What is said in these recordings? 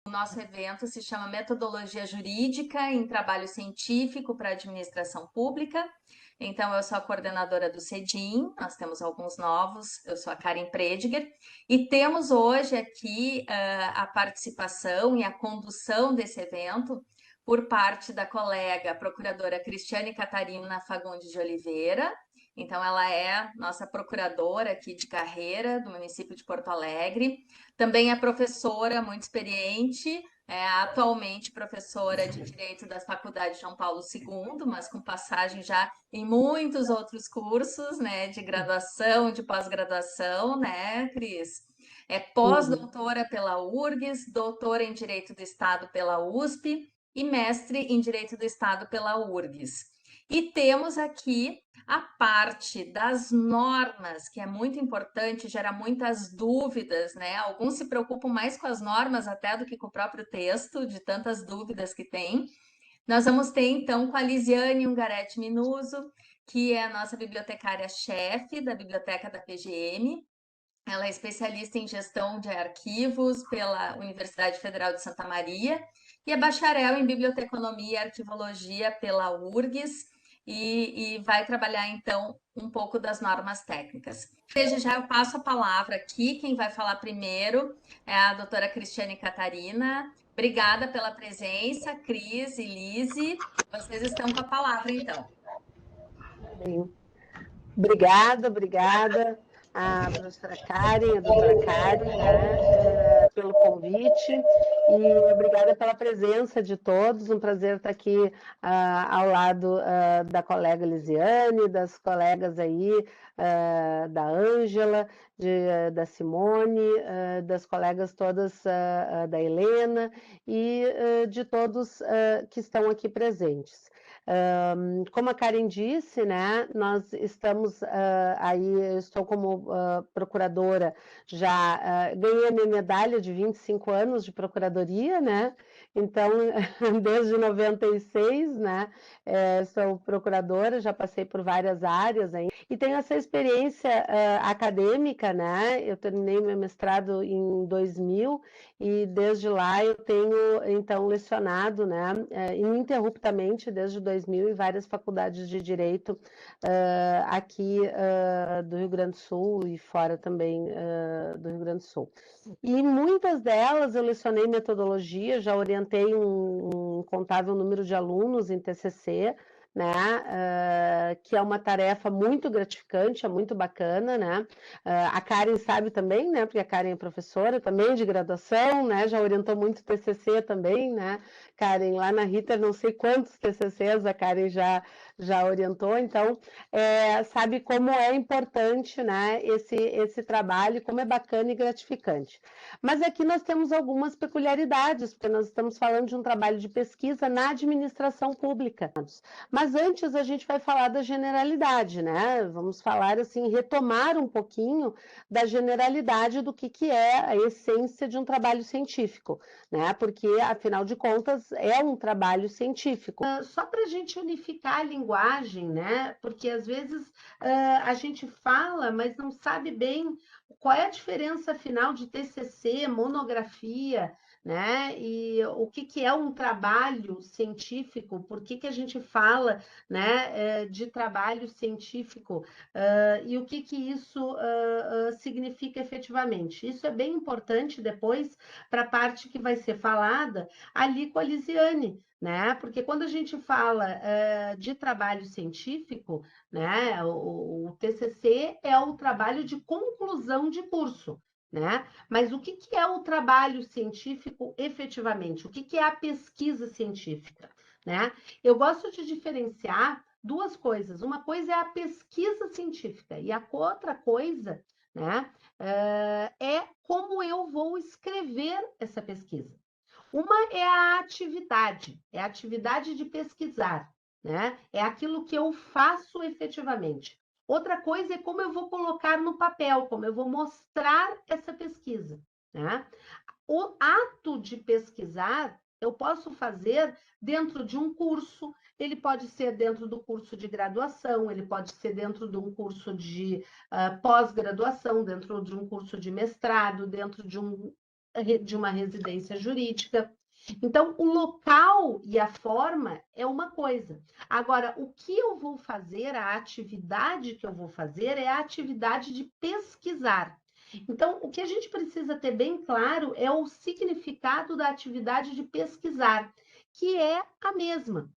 O nosso evento se chama Metodologia Jurídica em Trabalho Científico para a Administração Pública. Então, eu sou a coordenadora do CEDIM, nós temos alguns novos, eu sou a Karen Prediger, e temos hoje aqui a participação e a condução desse evento por parte da colega procuradora Cristiane Catarina Fagundes de Oliveira. Então, ela é nossa procuradora aqui de carreira do município de Porto Alegre. Também é professora muito experiente, é atualmente professora de Direito da Faculdade João Paulo II, mas com passagem já em muitos outros cursos, né, de graduação, de pós-graduação, né, Cris? É Uhum. pós-doutora pela URGS, doutora em Direito do Estado pela USP e mestre em Direito do Estado pela URGS. E temos aqui a parte das normas, que é muito importante, gera muitas dúvidas, né? Alguns se preocupam mais com as normas até do que com o próprio texto, de tantas dúvidas que tem. Nós vamos ter, então, com a Lisiane Ungaretti Minuso, que é a nossa bibliotecária-chefe da Biblioteca da PGM. Ela é especialista em gestão de arquivos pela Universidade Federal de Santa Maria e é bacharel em biblioteconomia e arquivologia pela URGS e vai trabalhar então um pouco das normas técnicas. Desde já eu passo a palavra aqui, quem vai falar primeiro é a doutora Cristiane Catarina. Obrigada pela presença, Cris e Lise. Vocês estão com a palavra então. Bem, obrigada a professora Karen, a doutora Karen, né, pelo convite e obrigada pela presença de todos. Um prazer estar aqui ao lado da colega Lisiane, das colegas aí, da Ângela, da Simone, das colegas todas da Helena e de todos que estão aqui presentes. Como a Karen disse, né, nós estamos aí, eu estou como procuradora, já ganhei a minha medalha de 25 anos de procuradoria, né, então desde 96, né, sou procuradora, já passei por várias áreas aí, e tenho essa experiência acadêmica, né, eu terminei meu mestrado em 2000 e desde lá eu tenho, então, lecionado, né, ininterruptamente desde 2000 em várias faculdades de Direito aqui do Rio Grande do Sul e fora também do Rio Grande do Sul. E muitas delas eu lecionei metodologia, já orientei um incontável número de alunos em TCC, né, que é uma tarefa muito gratificante, é muito bacana, né, a Karen sabe também, né, porque a Karen é professora também de graduação, né, já orientou muito TCC também, né, Karen, lá na Ritter, não sei quantos TCCs a Karen já orientou, então sabe como é importante, né, esse trabalho, como é bacana e gratificante. Mas aqui nós temos algumas peculiaridades, porque nós estamos falando de um trabalho de pesquisa na administração pública. Mas antes a gente vai falar da generalidade, né? Vamos falar assim, retomar um pouquinho da generalidade do que é a essência de um trabalho científico, né? Porque, afinal de contas, é um trabalho científico. Só para a gente unificar a linguagem, né? Porque às vezes a gente fala, mas não sabe bem qual é a diferença final de TCC, monografia, né? E o que é um trabalho científico? Por que a gente fala, né, de trabalho científico? E o que isso significa efetivamente? Isso é bem importante depois para a parte que vai ser falada ali com a Lisiane, né? Porque quando a gente fala de trabalho científico, né, o TCC é o trabalho de conclusão de curso, né? Mas o que é o trabalho científico efetivamente? O que é a pesquisa científica, né? Eu gosto de diferenciar duas coisas. Uma coisa é a pesquisa científica e a outra coisa, né, é como eu vou escrever essa pesquisa. Uma é a atividade de pesquisar, né? É aquilo que eu faço efetivamente. Outra coisa é como eu vou colocar no papel, como eu vou mostrar essa pesquisa, né? O ato de pesquisar eu posso fazer dentro de um curso, ele pode ser dentro do curso de graduação, ele pode ser dentro de um curso de pós-graduação, dentro de um curso de mestrado, dentro de um de uma residência jurídica. Então, o local e a forma é uma coisa. Agora, o que eu vou fazer, a atividade que eu vou fazer é a atividade de pesquisar. Então, o que a gente precisa ter bem claro é o significado da atividade de pesquisar, que é a mesma.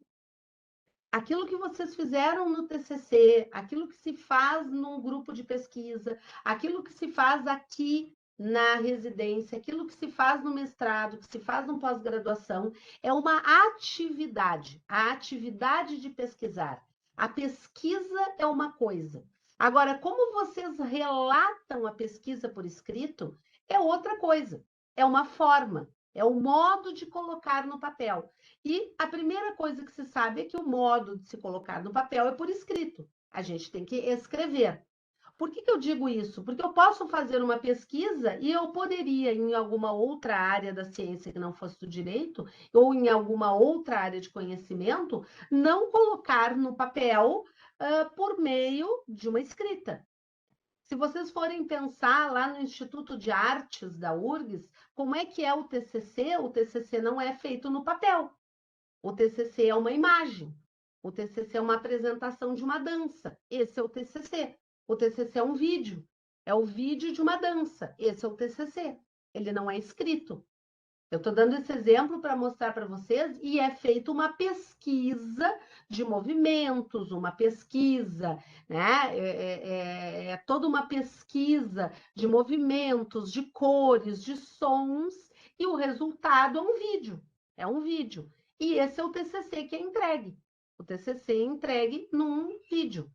Aquilo que vocês fizeram no TCC, aquilo que se faz num grupo de pesquisa, aquilo que se faz aqui na residência, aquilo que se faz no mestrado, que se faz no pós-graduação, é uma atividade, a atividade de pesquisar. A pesquisa é uma coisa. Agora, como vocês relatam a pesquisa por escrito, é outra coisa, é uma forma, é o modo de colocar no papel. E a primeira coisa que se sabe é que o modo de se colocar no papel é por escrito. A gente tem que escrever. Por que eu digo isso? Porque eu posso fazer uma pesquisa e eu poderia, em alguma outra área da ciência que não fosse do direito, ou em alguma outra área de conhecimento, não colocar no papel por meio de uma escrita. Se vocês forem pensar lá no Instituto de Artes da URGS, como é que é o TCC? O TCC não é feito no papel. O TCC é uma imagem. O TCC é uma apresentação de uma dança. Esse é o TCC. O TCC é um vídeo. É o vídeo de uma dança. Esse é o TCC. Ele não é escrito. Eu estou dando esse exemplo para mostrar para vocês e é feita uma pesquisa de movimentos, uma pesquisa, né? É toda uma pesquisa de movimentos, de cores, de sons e o resultado é um vídeo. É um vídeo. E esse é o TCC que é entregue. O TCC é entregue num vídeo.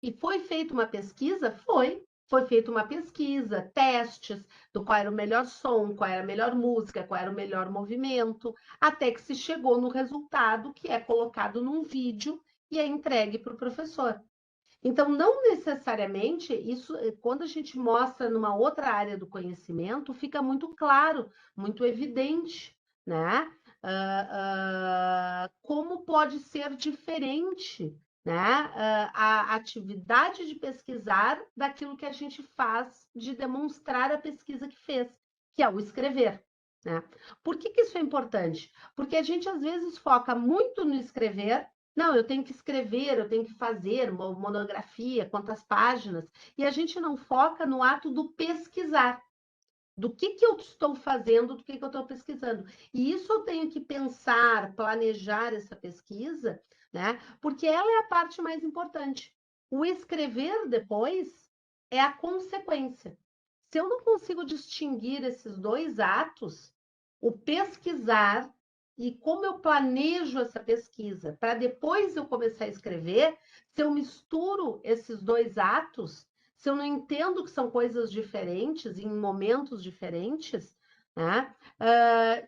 E foi feita uma pesquisa? Foi feita uma pesquisa, testes do qual era o melhor som, qual era a melhor música, qual era o melhor movimento, até que se chegou no resultado que é colocado num vídeo e é entregue para o professor. Então, não necessariamente, isso, quando a gente mostra numa outra área do conhecimento, fica muito claro, muito evidente, né? Como pode ser diferente, né? A atividade de pesquisar daquilo que a gente faz de demonstrar a pesquisa que fez, que é o escrever. Né? Por que isso é importante? Porque a gente às vezes foca muito no escrever. Não, eu tenho que escrever, eu tenho que fazer uma monografia, quantas páginas, e a gente não foca no ato do pesquisar. Do que eu estou fazendo, do que eu estou pesquisando. E isso eu tenho que pensar, planejar essa pesquisa, né? Porque ela é a parte mais importante. O escrever depois é a consequência. Se eu não consigo distinguir esses dois atos, o pesquisar e como eu planejo essa pesquisa para depois eu começar a escrever, se eu misturo esses dois atos, se eu não entendo que são coisas diferentes, em momentos diferentes, né?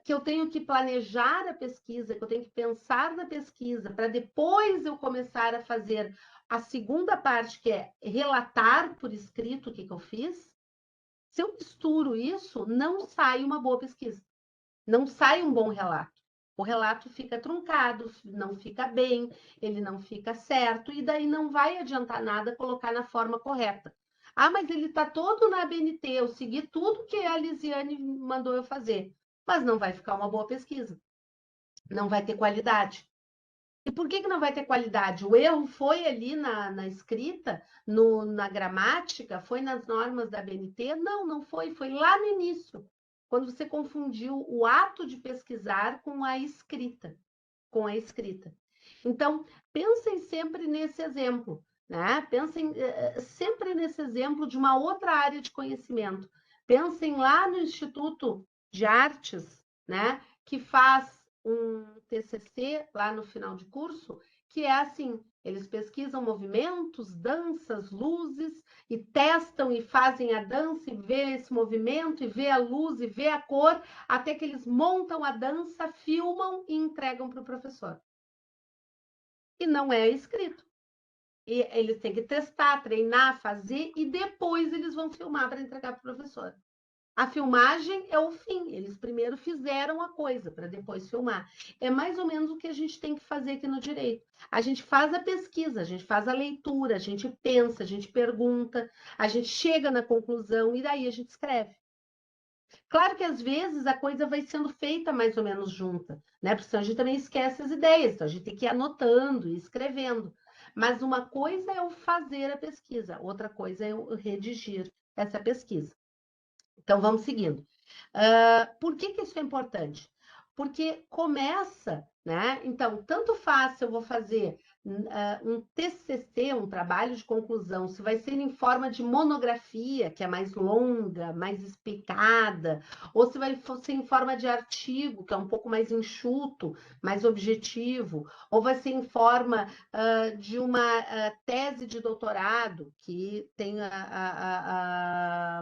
Que eu tenho que planejar a pesquisa, que eu tenho que pensar na pesquisa, para depois eu começar a fazer a segunda parte, que é relatar por escrito o que eu fiz. Se eu misturo isso, não sai uma boa pesquisa, não sai um bom relato. O relato fica truncado, não fica bem, ele não fica certo, e daí não vai adiantar nada colocar na forma correta. Ah, mas ele está todo na ABNT, eu segui tudo que a Lisiane mandou eu fazer, mas não vai ficar uma boa pesquisa, não vai ter qualidade. E por que não vai ter qualidade? O erro foi ali na escrita, na gramática, foi nas normas da ABNT? Não, não foi, foi lá no início, quando você confundiu o ato de pesquisar com a escrita, com a escrita. Então, pensem sempre nesse exemplo, né? Pensem sempre nesse exemplo de uma outra área de conhecimento. Pensem lá no Instituto de Artes, né? Que faz um TCC lá no final de curso, que é assim, eles pesquisam movimentos, danças, luzes, e testam e fazem a dança, e vê esse movimento, e vê a luz, e vê a cor, até que eles montam a dança, filmam e entregam para o professor. E não é escrito. E eles têm que testar, treinar, fazer, e depois eles vão filmar para entregar para o professor. A filmagem é o fim, eles primeiro fizeram a coisa para depois filmar. É mais ou menos o que a gente tem que fazer aqui no direito. A gente faz a pesquisa, a gente faz a leitura, a gente pensa, a gente pergunta, a gente chega na conclusão e daí a gente escreve. Claro que às vezes a coisa vai sendo feita mais ou menos junta, né? Porque senão a gente também esquece as ideias, então a gente tem que ir anotando e escrevendo. Mas uma coisa é o fazer a pesquisa, outra coisa é o redigir essa pesquisa. Então vamos seguindo. Por que que isso é importante? Porque começa, né? Então, tanto faz se eu vou fazer um TCC, um trabalho de conclusão, se vai ser em forma de monografia, que é mais longa, mais explicada, ou se vai ser em forma de artigo, que é um pouco mais enxuto, mais objetivo, ou vai ser em forma de uma tese de doutorado, que tem a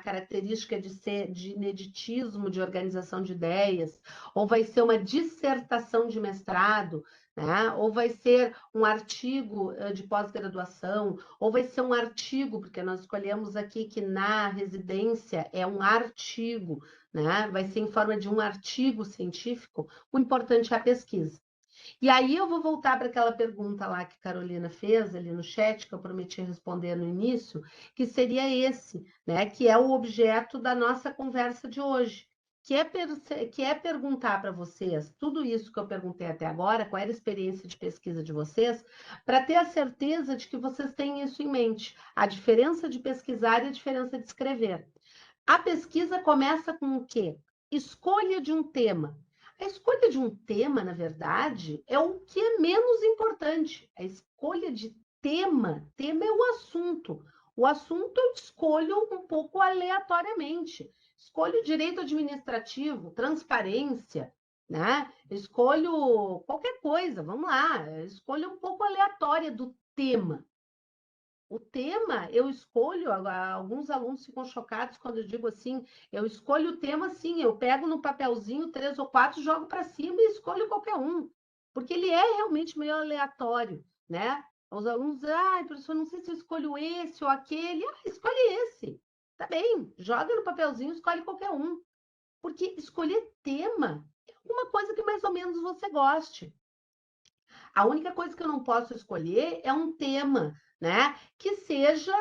característica de ser de ineditismo, de organização de ideias, ou vai ser uma dissertação de mestrado, né? Ou vai ser um artigo de pós-graduação, ou vai ser um artigo, porque nós escolhemos aqui que na residência é um artigo, né? Vai ser em forma de um artigo científico. O importante é a pesquisa. E aí eu vou voltar para aquela pergunta lá que a Carolina fez ali no chat, que eu prometi responder no início, que seria esse, né? Que é o objeto da nossa conversa de hoje. Que é perguntar para vocês tudo isso que eu perguntei até agora, qual era a experiência de pesquisa de vocês, para ter a certeza de que vocês têm isso em mente, a diferença de pesquisar e a diferença de escrever. A pesquisa começa com o quê? Escolha de um tema. A escolha de um tema, na verdade, é o que é menos importante. A escolha de tema é o assunto. O assunto eu escolho um pouco aleatoriamente. Escolho direito administrativo, transparência, né? Escolho qualquer coisa, vamos lá. Escolho um pouco aleatória do tema. O tema eu escolho, alguns alunos ficam chocados quando eu digo assim, eu escolho o tema assim, eu pego no papelzinho 3 ou 4, jogo para cima e escolho qualquer um, porque ele é realmente meio aleatório, né? Os alunos dizem, professor, não sei se eu escolho esse ou aquele, escolhe esse, tá bem, joga no papelzinho, escolhe qualquer um, porque escolher tema é uma coisa que mais ou menos você goste. A única coisa que eu não posso escolher é um tema, né? Que seja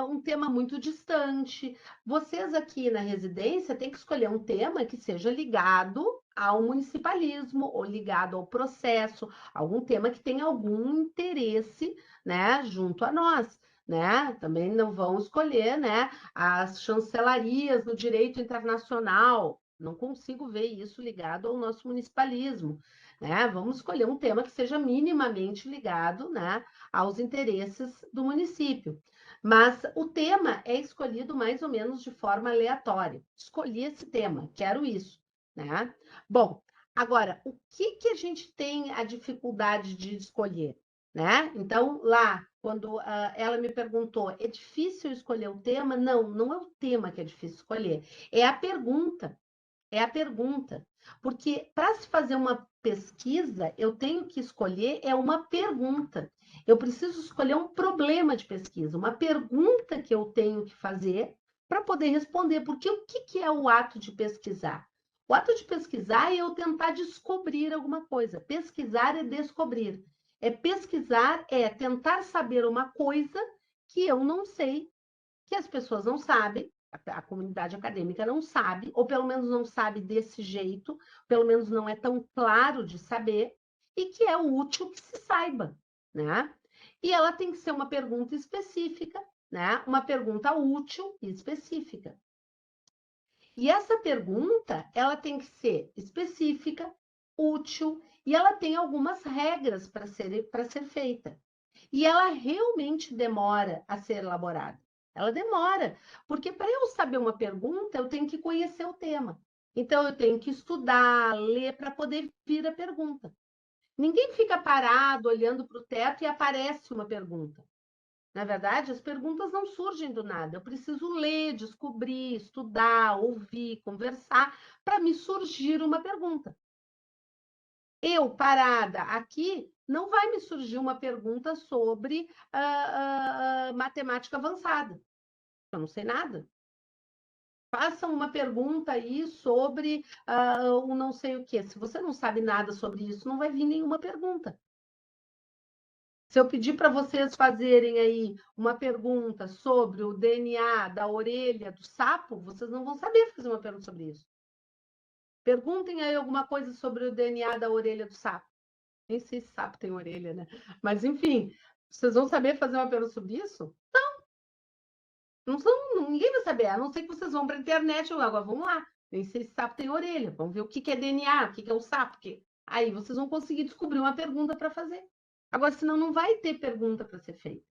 um tema muito distante. Vocês aqui na residência têm que escolher um tema que seja ligado ao municipalismo ou ligado ao processo, algum tema que tenha algum interesse, né, junto a nós. Né? Também não vão escolher, né, as chancelarias do direito internacional. Não consigo ver isso ligado ao nosso municipalismo, né? Vamos escolher um tema que seja minimamente ligado, né, aos interesses do município. Mas o tema é escolhido mais ou menos de forma aleatória. Escolhi esse tema, quero isso, né? Bom, agora, o que que a gente tem a dificuldade de escolher, né? Então, lá, quando ela me perguntou, é difícil escolher o tema? Não, não é o tema que é difícil escolher, é a pergunta. É a pergunta. Porque para se fazer uma pesquisa, eu tenho que escolher uma pergunta. Eu preciso escolher um problema de pesquisa, uma pergunta que eu tenho que fazer para poder responder. Porque o que é o ato de pesquisar? O ato de pesquisar é eu tentar descobrir alguma coisa. Pesquisar é descobrir. É pesquisar é tentar saber uma coisa que eu não sei, que as pessoas não sabem, a comunidade acadêmica não sabe, ou pelo menos não sabe desse jeito, pelo menos não é tão claro de saber, e que é útil que se saiba, né? E ela tem que ser uma pergunta específica, né? Uma pergunta útil e específica. E essa pergunta, ela tem que ser específica, útil, e ela tem algumas regras para ser feita. E ela realmente demora a ser elaborada. Ela demora, porque para eu saber uma pergunta, eu tenho que conhecer o tema. Então, eu tenho que estudar, ler para poder vir a pergunta. Ninguém fica parado olhando para o teto e aparece uma pergunta. Na verdade, as perguntas não surgem do nada. Eu preciso ler, descobrir, estudar, ouvir, conversar para me surgir uma pergunta. Eu, parada aqui, não vai me surgir uma pergunta sobre matemática avançada. Eu não sei nada. Façam uma pergunta aí sobre o não sei o quê. Se você não sabe nada sobre isso, não vai vir nenhuma pergunta. Se eu pedir para vocês fazerem aí uma pergunta sobre o DNA da orelha do sapo, vocês não vão saber fazer uma pergunta sobre isso. Perguntem aí alguma coisa sobre o DNA da orelha do sapo. Nem sei se sapo tem orelha, né? Mas, enfim, vocês vão saber fazer uma pergunta sobre isso? Ninguém vai saber, a não ser que vocês vão para a internet. Agora, vamos lá. Nem sei se sapo tem orelha. Vamos ver o que é DNA, o que é o sapo. Aí vocês vão conseguir descobrir uma pergunta para fazer. Agora, senão não vai ter pergunta para ser feita.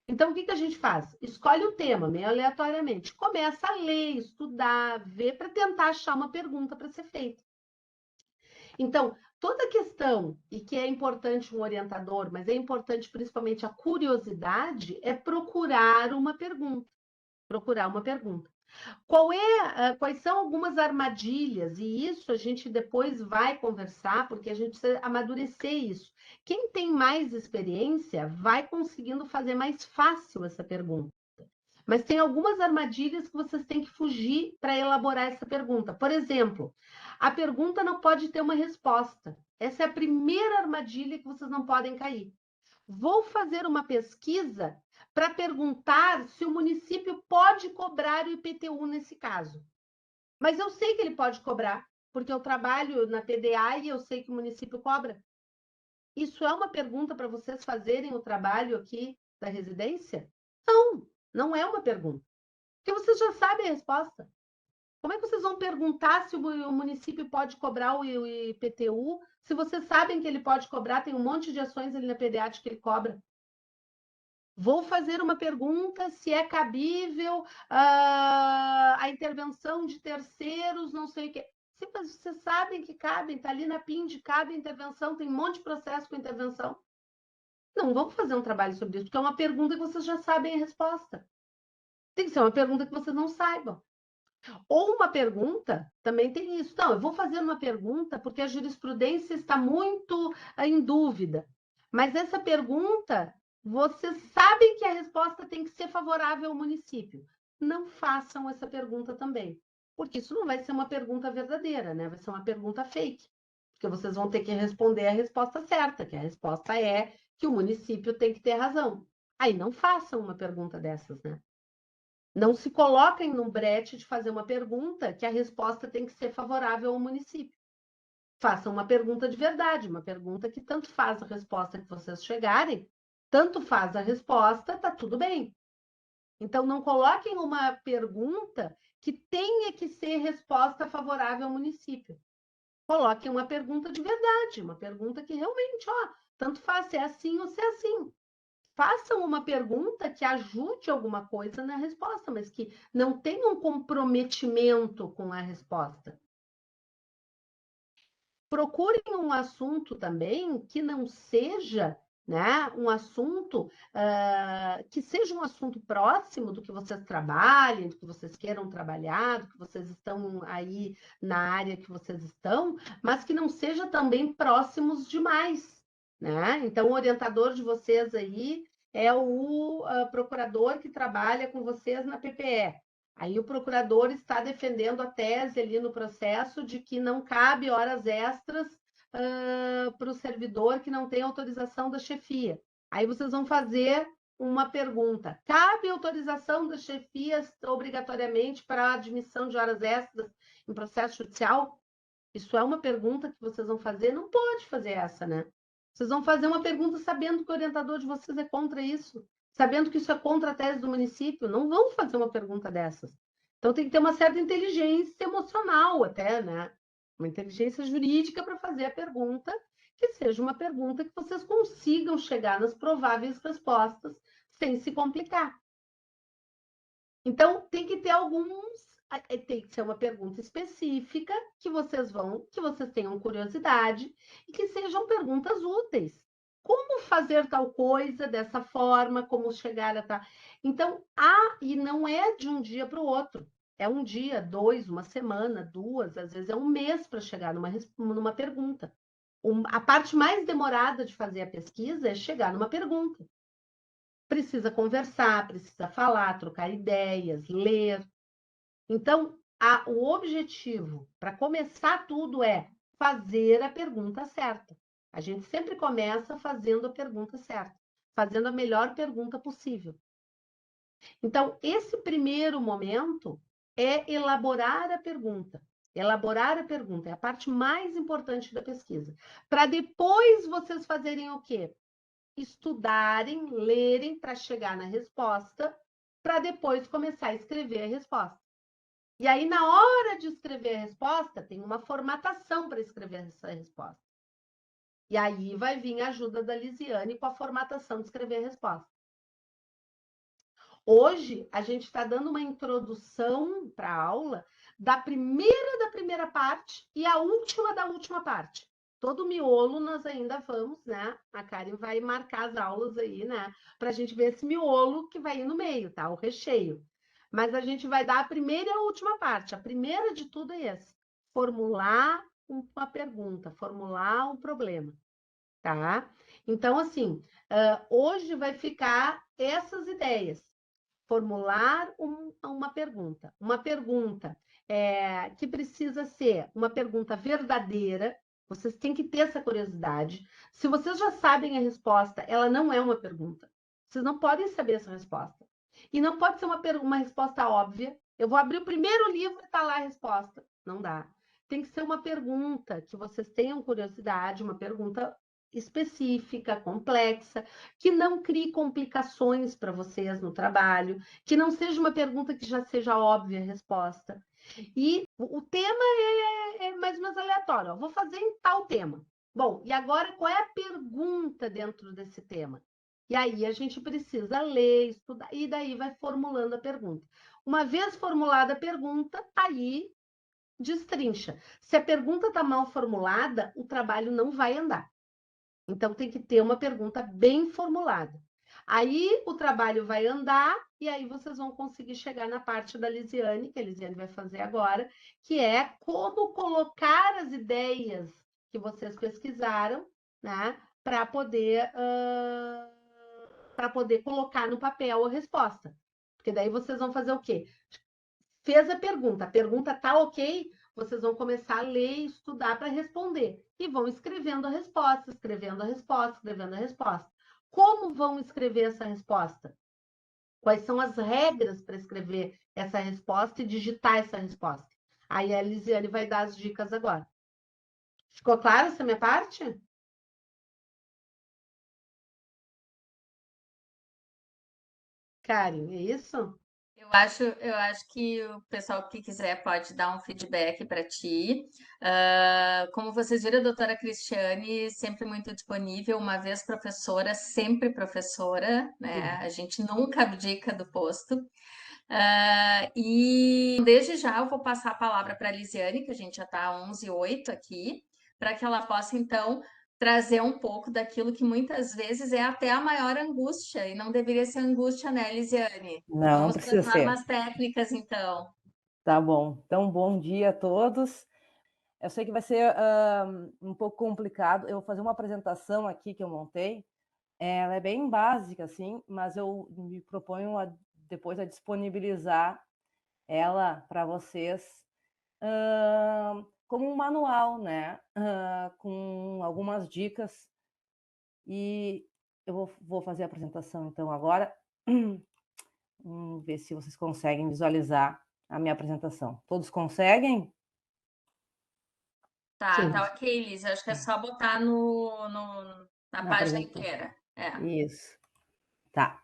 Então, o que a gente faz? Escolhe o tema, meio aleatoriamente. Começa a ler, estudar, ver, para tentar achar uma pergunta para ser feita. Então, toda questão, e que é importante um orientador, mas é importante principalmente a curiosidade, é procurar uma pergunta. Procurar uma pergunta. Quais são algumas armadilhas? E isso a gente depois vai conversar, porque a gente precisa amadurecer isso. Quem tem mais experiência vai conseguindo fazer mais fácil essa pergunta. Mas tem algumas armadilhas que vocês têm que fugir para elaborar essa pergunta. Por exemplo, a pergunta não pode ter uma resposta. Essa é a primeira armadilha que vocês não podem cair. Vou fazer uma pesquisa para perguntar se o município pode cobrar o IPTU nesse caso. Mas eu sei que ele pode cobrar, porque eu trabalho na PDA e eu sei que o município cobra. Isso é uma pergunta para vocês fazerem o trabalho aqui da residência? Não, não é uma pergunta. Porque vocês já sabem a resposta. Como é que vocês vão perguntar se o município pode cobrar o IPTU, se vocês sabem que ele pode cobrar, tem um monte de ações ali na PDA que ele cobra? Vou fazer uma pergunta se é cabível a intervenção de terceiros, não sei o quê. Sim, mas vocês sabem que cabem, está ali na PIND, cabe a intervenção, tem um monte de processo com intervenção. Não, vamos fazer um trabalho sobre isso, porque é uma pergunta que vocês já sabem a resposta. Tem que ser uma pergunta que vocês não saibam. Ou uma pergunta, também tem isso. Não, eu vou fazer uma pergunta porque a jurisprudência está muito em dúvida. Mas essa pergunta, vocês sabem que a resposta tem que ser favorável ao município. Não façam essa pergunta também, porque isso não vai ser uma pergunta verdadeira, né? Vai ser uma pergunta fake, porque vocês vão ter que responder a resposta certa, que a resposta é que o município tem que ter razão. Aí não façam uma pergunta dessas, né? Não se coloquem no brete de fazer uma pergunta que a resposta tem que ser favorável ao município. Façam uma pergunta de verdade, uma pergunta que tanto faz a resposta que vocês chegarem, tanto faz a resposta, tá tudo bem. Então, não coloquem uma pergunta que tenha que ser resposta favorável ao município. Coloquem uma pergunta de verdade, uma pergunta que realmente, tanto faz se é assim ou se é assim. Façam uma pergunta que ajude alguma coisa na resposta, mas que não tenha um comprometimento com a resposta. Procurem um assunto também que não seja, né, um assunto que seja um assunto próximo do que vocês trabalhem, do que vocês queiram trabalhar, do que vocês estão aí na área que vocês estão, mas que não seja também próximos demais, né? Então, o orientador de vocês aí é o procurador que trabalha com vocês na PPE. Aí o procurador está defendendo a tese ali no processo de que não cabe horas extras para o servidor que não tem autorização da chefia. Aí vocês vão fazer uma pergunta: cabe autorização da chefia obrigatoriamente para a admissão de horas extras em processo judicial? Isso é uma pergunta que vocês vão fazer? Não pode fazer essa, né? Vocês vão fazer uma pergunta sabendo que o orientador de vocês é contra isso, sabendo que isso é contra a tese do município. Não vão fazer uma pergunta dessas. Então tem que ter uma certa inteligência emocional até, né? Uma inteligência jurídica para fazer a pergunta, que seja uma pergunta que vocês consigam chegar nas prováveis respostas sem se complicar. Então, tem que ter tem que ser uma pergunta específica que vocês tenham curiosidade e que sejam perguntas úteis. Como fazer tal coisa dessa forma, como chegar a tal. Então, e não é de um dia para o outro. É um dia, dois, uma semana, duas, às vezes é um mês para chegar numa pergunta. A parte mais demorada de fazer a pesquisa é chegar numa pergunta. Precisa conversar, precisa falar, trocar ideias, ler. Então, o objetivo para começar tudo é fazer a pergunta certa. A gente sempre começa fazendo a pergunta certa. fazendo a melhor pergunta possível. Então, esse primeiro momento é elaborar a pergunta. Elaborar a pergunta é a parte mais importante da pesquisa. Para depois vocês fazerem o quê? Estudarem, lerem para chegar na resposta, para depois começar a escrever a resposta. E aí, na hora de escrever a resposta, tem uma formatação para escrever essa resposta. E aí vai vir a ajuda da Lisiane com a formatação de escrever a resposta. Hoje, a gente está dando uma introdução para a aula da primeira parte e a última da última parte. Todo o miolo nós ainda vamos, né? A Karen vai marcar as aulas aí, né? Para a gente ver esse miolo que vai ir no meio, tá? O recheio. Mas a gente vai dar a primeira e a última parte. A primeira de tudo é esse: formular uma pergunta, formular um problema, tá? Então, assim, hoje vai ficar essas ideias. Formular uma pergunta. Uma pergunta que precisa ser uma pergunta verdadeira. Vocês têm que ter essa curiosidade. Se vocês já sabem a resposta, ela não é uma pergunta. Vocês não podem saber essa resposta. E não pode ser uma resposta óbvia. Eu vou abrir o primeiro livro e está lá a resposta. Não dá. Tem que ser uma pergunta que vocês tenham curiosidade, uma pergunta específica, complexa, que não crie complicações para vocês no trabalho, que não seja uma pergunta que já seja óbvia a resposta. E o tema é mais ou menos aleatório. Ó, vou fazer em tal tema. Bom, e agora qual é a pergunta dentro desse tema? E aí a gente precisa ler, estudar, e daí vai formulando a pergunta. Uma vez formulada a pergunta, aí destrincha. Se a pergunta está mal formulada, o trabalho não vai andar. Então, tem que ter uma pergunta bem formulada. Aí, o trabalho vai andar e aí vocês vão conseguir chegar na parte da Lisiane, que a Lisiane vai fazer agora, que é como colocar as ideias que vocês pesquisaram, né, para poder colocar no papel a resposta. Porque daí vocês vão fazer o quê? Fez a pergunta tá ok? Vocês vão começar a ler e estudar para responder. E vão escrevendo a resposta, escrevendo a resposta, escrevendo a resposta. Como vão escrever essa resposta? Quais são as regras para escrever essa resposta e digitar essa resposta? Aí a Elisiane vai dar as dicas agora. Ficou claro essa minha parte? Karen, é isso? Eu acho que o pessoal que quiser pode dar um feedback para ti. Como vocês viram, a doutora Cristiane sempre muito disponível, uma vez professora, sempre professora, né? A gente nunca abdica do posto. E desde já eu vou passar a palavra para a Lisiane, que a gente já está 11h08 aqui, para que ela possa, então, trazer um pouco daquilo que muitas vezes é até a maior angústia, e não deveria ser angústia, né, Lisiane? Não, não Vamos para as precisa ser. normas técnicas, então. Tá bom. Então, bom dia a todos. Eu sei que vai ser um pouco complicado. Eu vou fazer uma apresentação aqui que eu montei. Ela é bem básica, assim, mas eu me proponho depois a disponibilizar ela para vocês como um manual, né? Com algumas dicas. E eu vou fazer a apresentação, então, agora. Vamos ver se vocês conseguem visualizar a minha apresentação. Todos conseguem? Tá ok, Liz. Acho que é só botar na Na página apresentação. inteira. Isso. Tá.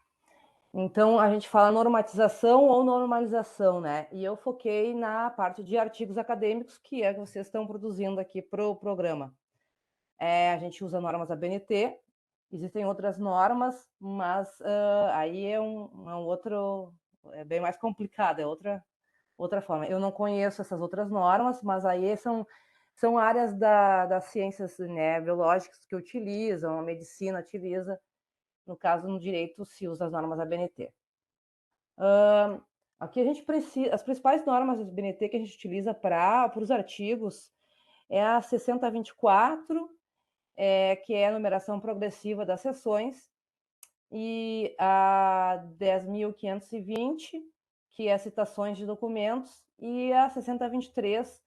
Então, a gente fala normatização ou normalização, né? E eu foquei na parte de artigos acadêmicos, que é que vocês estão produzindo aqui para o programa. A gente usa normas ABNT, existem outras normas, mas aí é um outro, é bem mais complicado, é outra forma. Eu não conheço essas outras normas, mas aí são áreas das ciências, né, biológicas que utilizam, a medicina utiliza, no caso, no direito se usa as normas ABNT. Aqui a gente precisa, as principais normas da ABNT que a gente utiliza para os artigos é a 6024, que é a numeração progressiva das seções, e a 10.520, que é citações de documentos, e a 6023,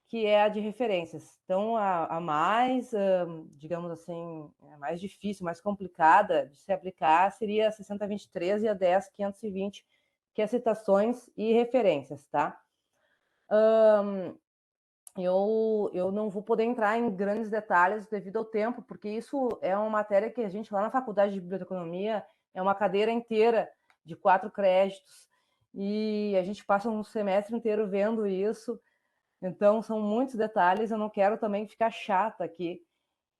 que é a de referências. Então, a mais, digamos assim, a mais difícil, mais complicada de se aplicar seria a 6023 e a 10520, que é citações e referências, tá? Eu não vou poder entrar em grandes detalhes devido ao tempo, porque isso é uma matéria que a gente, lá na Faculdade de Biblioteconomia, é uma cadeira inteira de 4 créditos, e a gente passa um semestre inteiro vendo isso. Então, são muitos detalhes, eu não quero também ficar chata aqui.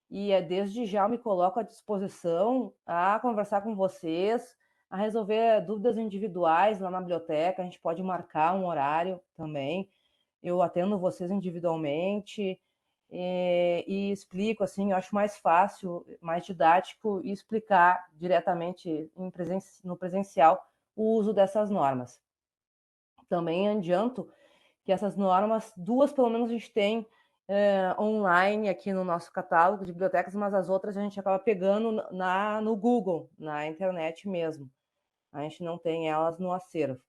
E desde já eu me coloco à disposição a conversar com vocês, a resolver dúvidas individuais lá na biblioteca, a gente pode marcar um horário também. Eu atendo vocês individualmente e explico, assim, eu acho mais fácil, mais didático explicar diretamente no presencial o uso dessas normas. Também adianto que essas normas, 2 pelo menos a gente tem online aqui no nosso catálogo de bibliotecas, mas as outras a gente acaba pegando no Google, na internet mesmo. A gente não tem elas no acervo.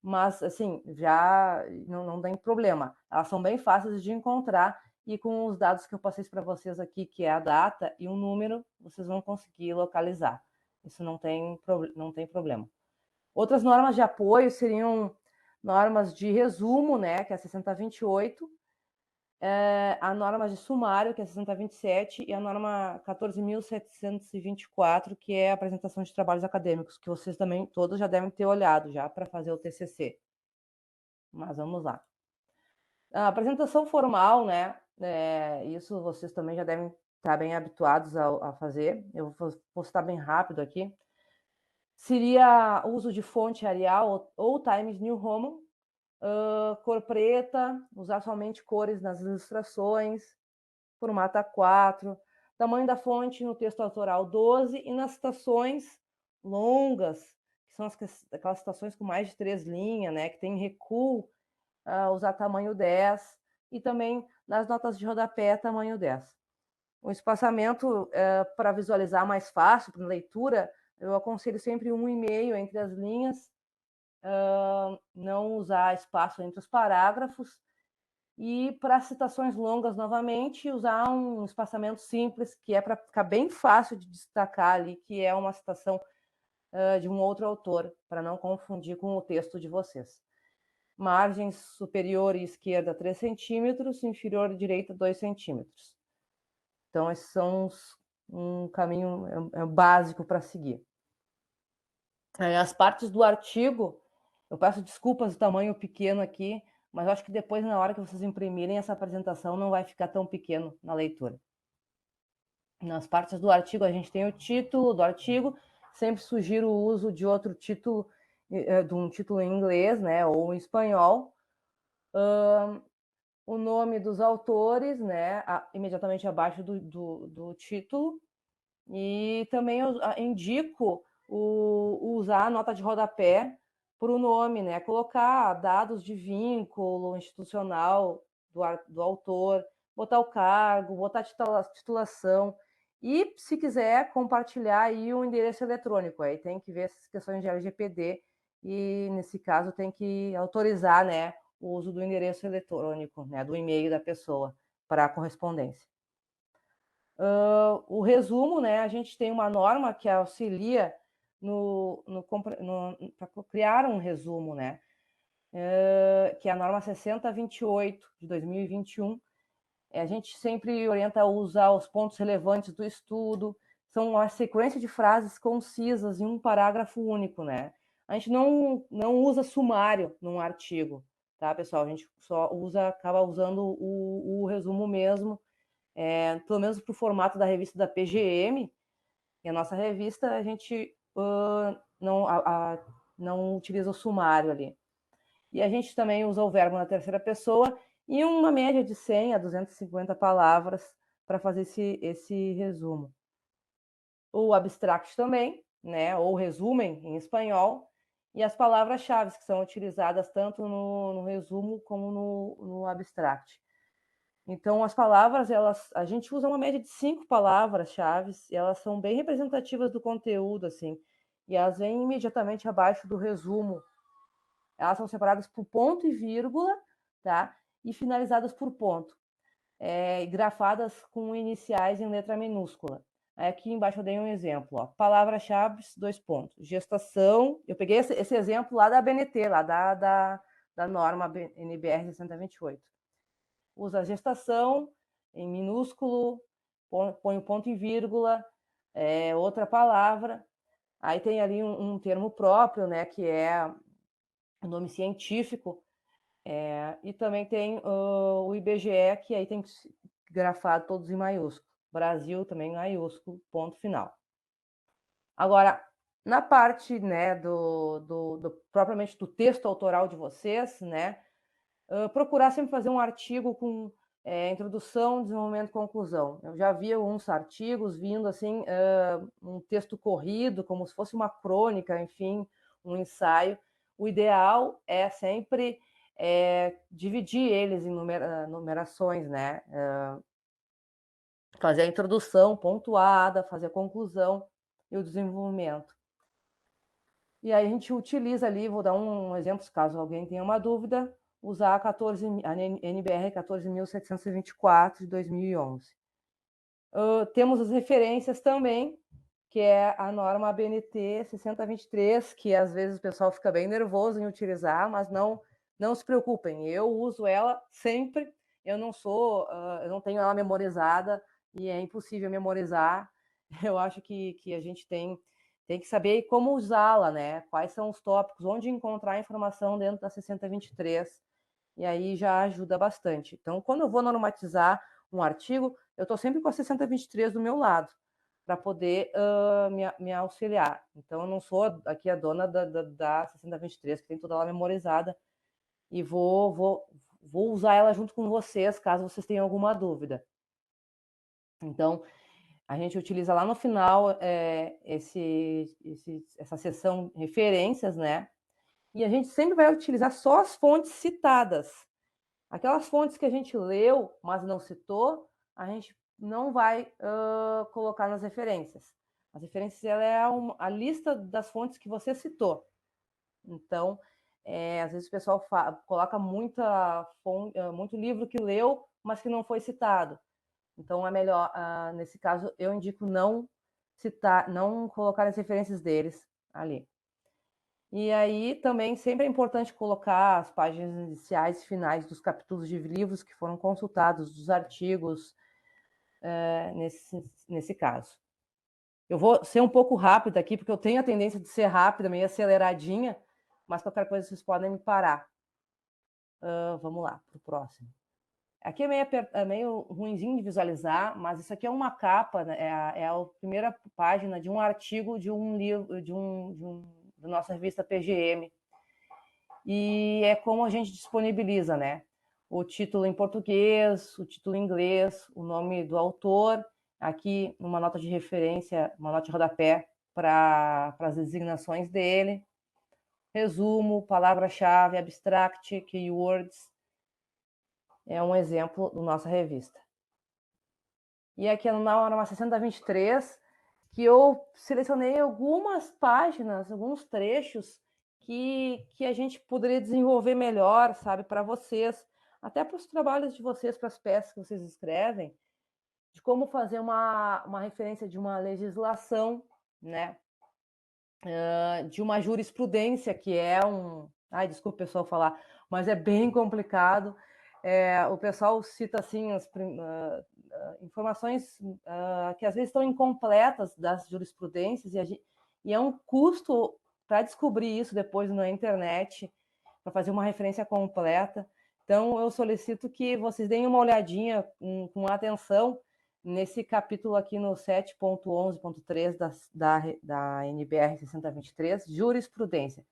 Mas, assim, já não tem problema. Elas são bem fáceis de encontrar e com os dados que eu passei para vocês aqui, que é a data e o número, vocês vão conseguir localizar. Isso não tem problema. Outras normas de apoio seriam normas de resumo, né, que é a 6028, a norma de sumário, que é a 6027, e a norma 14.724, que é a apresentação de trabalhos acadêmicos, que vocês também todos já devem ter olhado já para fazer o TCC. Mas vamos lá. A apresentação formal, né, isso vocês também já devem estar bem habituados a fazer. Eu vou citar bem rápido aqui. Seria o uso de fonte Arial ou Times New Roman, cor preta, usar somente cores nas ilustrações, formato A4, tamanho da fonte no texto autoral 12 e nas citações longas, que são aquelas citações com mais de 3 linhas, né, que tem recuo, usar tamanho 10, e também nas notas de rodapé, tamanho 10. O espaçamento, para visualizar mais fácil, para leitura, eu aconselho sempre 1,5 entre as linhas, não usar espaço entre os parágrafos, e para citações longas, novamente, usar um espaçamento simples, que é para ficar bem fácil de destacar ali, que é uma citação de um outro autor, para não confundir com o texto de vocês. Margens superior e esquerda 3 centímetros, inferior e direita 2 centímetros. Então, esses são um caminho básico para seguir. As partes do artigo, eu peço desculpas do tamanho pequeno aqui, mas eu acho que depois, na hora que vocês imprimirem essa apresentação, não vai ficar tão pequeno na leitura. Nas partes do artigo, a gente tem o título do artigo, sempre sugiro o uso de outro título, de um título em inglês, né, ou em espanhol, o nome dos autores, né, imediatamente abaixo do título, e também eu indico usar a nota de rodapé para o nome, né, colocar dados de vínculo institucional do autor, botar o cargo, botar a titulação, e se quiser compartilhar aí o endereço eletrônico, aí tem que ver essas questões de LGPD, e nesse caso tem que autorizar, né, o uso do endereço eletrônico, né, do e-mail da pessoa para a correspondência. O resumo, né, a gente tem uma norma que auxilia para criar um resumo, né, que é a norma 6028 de 2021. A gente sempre orienta a usar os pontos relevantes do estudo, são uma sequência de frases concisas em um parágrafo único, né? A gente não usa sumário num artigo, tá, pessoal? A gente só acaba usando o resumo mesmo, pelo menos para o formato da revista da PGM, e a nossa revista a gente não utiliza o sumário ali. E a gente também usa o verbo na terceira pessoa e uma média de 100 a 250 palavras para fazer esse resumo. O abstract também, né, ou resumem em espanhol, e as palavras-chave que são utilizadas tanto no resumo como no abstract. Então, as palavras, a gente usa uma média de 5 palavras-chave, e elas são bem representativas do conteúdo, assim, e elas vêm imediatamente abaixo do resumo. Elas são separadas por ponto e vírgula, tá? e finalizadas por ponto, grafadas com iniciais em letra minúscula. Aqui embaixo eu dei um exemplo, palavra-chave, 2 pontos. Gestação, eu peguei esse exemplo lá da BNT, lá da norma NBR 6028. Usa gestação em minúsculo, põe o ponto e vírgula, outra palavra. Aí tem ali um termo próprio, né, que é o nome científico, e também tem o IBGE, que aí tem grafado todos em maiúsculo. Brasil também em maiúsculo, ponto final. Agora, na parte, né, propriamente do texto autoral de vocês, né, procurar sempre fazer um artigo com introdução, desenvolvimento, conclusão. Eu já vi alguns artigos vindo assim, um texto corrido, como se fosse uma crônica, enfim, um ensaio. O ideal é sempre dividir eles em numerações, né? Fazer a introdução pontuada, fazer a conclusão e o desenvolvimento. E aí a gente utiliza ali, vou dar um exemplo, caso alguém tenha uma dúvida, usar a NBR 14.724 de 2011. Temos as referências também, que é a norma ABNT 6023, que às vezes o pessoal fica bem nervoso em utilizar, mas não se preocupem, eu uso ela sempre, eu não tenho ela memorizada e é impossível memorizar. Eu acho que a gente tem que saber como usá-la, né? Quais são os tópicos, onde encontrar a informação dentro da 6023, e aí já ajuda bastante. Então, quando eu vou normatizar um artigo, eu estou sempre com a 6023 do meu lado, para poder me auxiliar. Então, eu não sou aqui a dona da 6023, que tem toda ela memorizada, e vou usar ela junto com vocês, caso vocês tenham alguma dúvida. Então, a gente utiliza lá no final essa seção referências, né? E a gente sempre vai utilizar só as fontes citadas. Aquelas fontes que a gente leu, mas não citou, a gente não vai colocar nas referências. As referências ela é a lista das fontes que você citou. Então, às vezes o pessoal coloca muito livro que leu, mas que não foi citado. Então, é melhor, nesse caso, eu indico não citar, não colocar as referências deles ali. E aí, também, sempre é importante colocar as páginas iniciais e finais dos capítulos de livros que foram consultados, dos artigos, nesse caso. Eu vou ser um pouco rápida aqui, porque eu tenho a tendência de ser rápida, meio aceleradinha, mas qualquer coisa vocês podem me parar. Vamos lá, para o próximo. Aqui é meio ruinzinho de visualizar, mas isso aqui é uma capa, né? É a primeira página de um artigo de um livro, da nossa revista PGM. E é como a gente disponibiliza, né? O título em português, o título em inglês, o nome do autor, aqui uma nota de referência, uma nota de rodapé para as designações dele, resumo, palavra-chave, abstract, keywords. É um exemplo da nossa revista. E aqui na norma 6023, que eu selecionei algumas páginas, alguns trechos que a gente poderia desenvolver melhor, sabe, para vocês, até para os trabalhos de vocês, para as peças que vocês escrevem, de como fazer uma referência de uma legislação, né, de uma jurisprudência, que é desculpa o pessoal falar, mas é bem complicado. O pessoal cita assim informações que às vezes estão incompletas das jurisprudências, e é um custo para descobrir isso depois na internet, para fazer uma referência completa. Então, eu solicito que vocês deem uma olhadinha com atenção nesse capítulo aqui no 7.11.3 da NBR 6023, jurisprudência.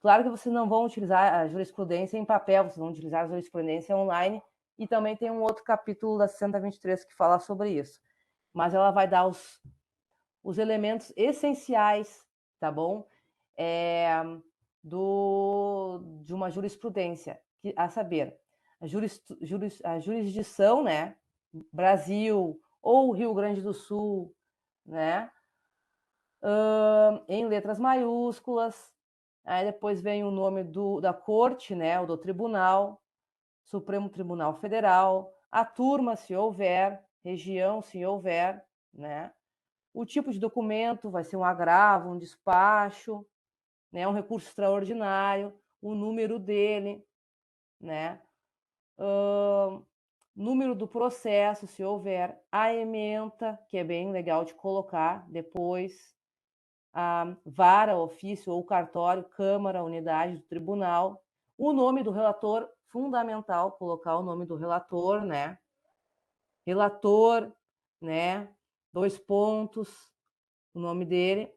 Claro que vocês não vão utilizar a jurisprudência em papel, vocês vão utilizar a jurisprudência online, e também tem um outro capítulo da 6023 que fala sobre isso. Mas ela vai dar os elementos essenciais, tá bom? De uma jurisprudência, a saber, a jurisdição, né? Brasil ou Rio Grande do Sul, né? Em letras maiúsculas. Aí depois vem o nome da corte, né? O do tribunal, Supremo Tribunal Federal, a turma, se houver, região, se houver, né? O tipo de documento vai ser um agravo, um despacho, né? Um recurso extraordinário, o número dele, né? Número do processo, se houver, a ementa, que é bem legal de colocar depois, a vara, ofício ou cartório, câmara, unidade do tribunal, o nome do relator, fundamental colocar o nome do relator, né? Relator, né? 2 pontos, o nome dele,